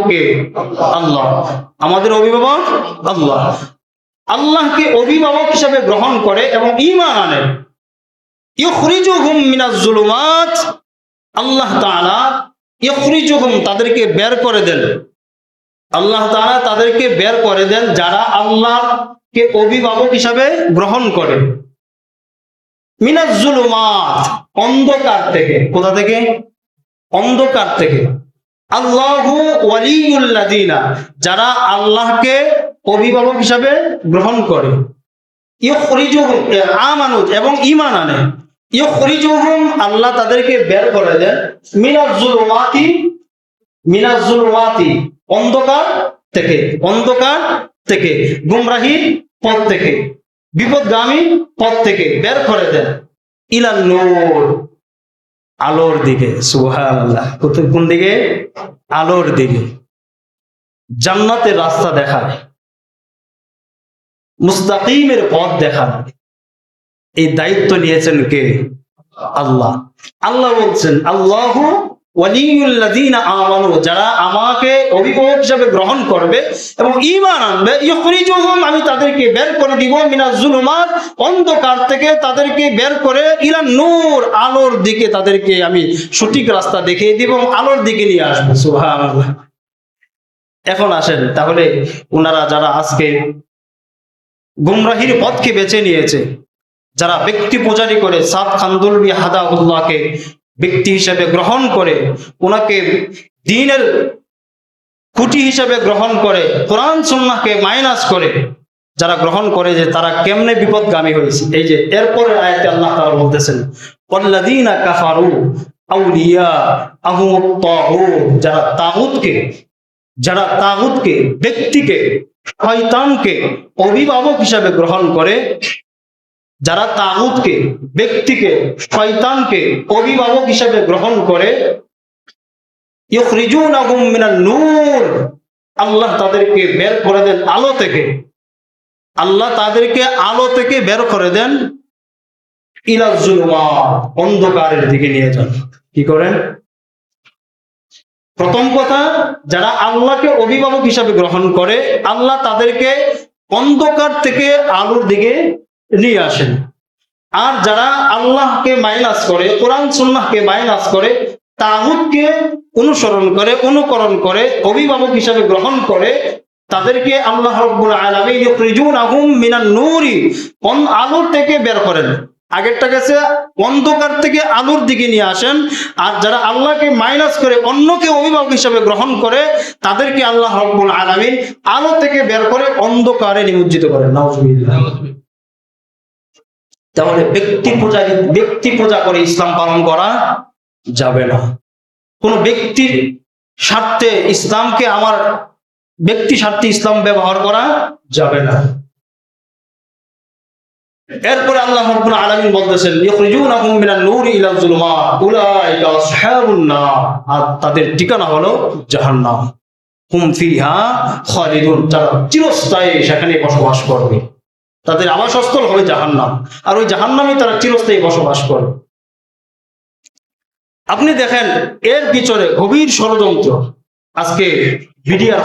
কে? আল্লাহ। আমাদের অভিভাবক আল্লাহ। আল্লাহকে অভিভাবক হিসাবে গ্রহণ করে এবং ঈমান আনে। ইখরিজুহুম মিনাজ যুলুমাত, আল্লাহ তাআলা ইখরিজুহুম তাদেরকে বের করে দেন। আল্লাহ তাআলা তাদেরকে বের করে দেন যারা আল্লাহকে অভিভাবক হিসাবে গ্রহণ করে। মিনাজ যুলুমাত, অন্ধকার থেকে। কোথা থেকে? অন্ধকার থেকে। আল্লাহু ওয়ালিউল্লাযিনা, যারা আল্লাহকে অভিভাবক হিসাবে গ্রহণ করে। ইখরিজুহুম আমানু, এবং ঈমান আনে। ইখরিজুহুম, আল্লাহ তাদেরকে বের করে দেন। মিনাজ যুলুমাতি, মিনাজ যুলুমাতি, অন্ধকার থেকে। অন্ধকার থেকে, গুমরাহির পথ থেকে, বিপদগামী পথ থেকে বের করে দেন। ইলান নূর, আলোর দিকে। সুবহানাল্লাহ। কোন দিকে? আলোর দিকে। জান্নাতের রাস্তা দেখায়, মুস্তাকিমের পথ দেখায়। এই দায়িত্ব নিয়েছেন কে? আল্লাহ। আল্লাহ বলছেন আল্লাহু ওয়ালিউল্লাযিনা আমানু, যারা আমাকে অভিভাবক হিসেবে গ্রহণ করবে এবং ঈমান আনবে। ইখরিজুহুম, আমি তাদেরকে বের করে দিব। মিনাজ যুলুমাত, অন্ধকার থেকে তাদেরকে বের করে ইলান নূর, আলোর দিকে তাদেরকে আমি সঠিক রাস্তা দেখিয়ে দিব এবং আলোর দিকে নিয়ে আসবো। সুবহানাল্লাহ। এখন আসেন তাহলে, ওনারা যারা আজকে গুমরাহির পথকে বেছে নিয়েছে, যারা ব্যক্তি পূজারি করে, সাদ খানদুলবি হাদাউল্লাহকে ব্যক্তি হিসেবে গ্রহণ করে, ওনাকে দ্বীনের খুঁটি হিসেবে গ্রহণ করে, কোরআন সুন্নাহকে মাইনাস করে যারা গ্রহণ করে, যে তারা কেমনে বিপদগামী হয়েছে। এই যে এরপরে আয়াতে আল্লাহ তাআলা বলতেছেন ওয়াল্লাযীনা কাফারু আউলিয়াহুমুত তাগুত, যারা তাগুতকে ব্যক্তিকে, শয়তানকে অভিভাবক হিসাবে গ্রহণ করে, যারা তাগুতকে ব্যক্তিকে, শয়তানকে অভিভাবক হিসাবে গ্রহণ করে, ইখরিজুনাহুম মিনান নূর, আল্লাহ তাদেরকে বের করে দেন আলো থেকে। আল্লাহ তাদেরকে আলো থেকে বের করে দেন ইলাজ যুলুমাত, অন্ধকারের দিকে নিয়ে যান। কি করেন? প্রথম কথা, যারা আল্লাহকে অভিভাবক হিসাবে গ্রহণ করে, আল্লাহ তাদেরকে অন্ধকার থেকে আলোর দিকে নিয়ে আসেন। আর যারা আল্লাহকে মাইনাস করে, কোরআন সুন্নাহকে মাইনাস করে, তাগুতকে অনুসরণ করে, অনুকরণ করে, অভিভাবক হিসাবে গ্রহণ করে, তাদেরকে আল্লাহ রাব্বুল আলামিন ইখরিজুনাহুম মিনান নূরি, আলোর থেকে বের করেন। আগেরটা গেছে অন্ধকার থেকে আলোর দিকে নিয়ে আসেন। আর যারা আল্লাহকে মাইনাস করে, অন্যকে অভিভাবক হিসাবে গ্রহণ করে, তাদেরকে আল্লাহ রাব্বুল আলামিন আলো থেকে বের করে অন্ধকারে নিমজ্জিত করেন। নাউযুবিল্লাহ। তাহলে ব্যক্তি পূজা করে ইসলাম পালন করা যাবে না। কোন ব্যক্তির স্বার্থে ইসলামকে, আমার ব্যক্তি স্বার্থে ইসলাম ব্যবহার করা যাবে না। এরপরে আল্লাহ রাব্বুল আলামিন বলতেছেন ইখরিজুনাহুম মিনান নূরি ইলাজ যুলুমাত উলাইকা আসহাবুন নার, আর তাদের ঠিকানা হলো জাহান্নাম। হুম ফিহা খালিদুন, যারা চিরস্থায়ী সেখানে বসবাস করবে। তাদের আবাসস্থল হবে জাহান্নাম, আর ওই জাহান্নামে তারা চিরস্থায়ী বসবাস করবে। আপনি দেখেন এর পিছনে গভীর ষড়যন্ত্র। আজকে মিডিয়ার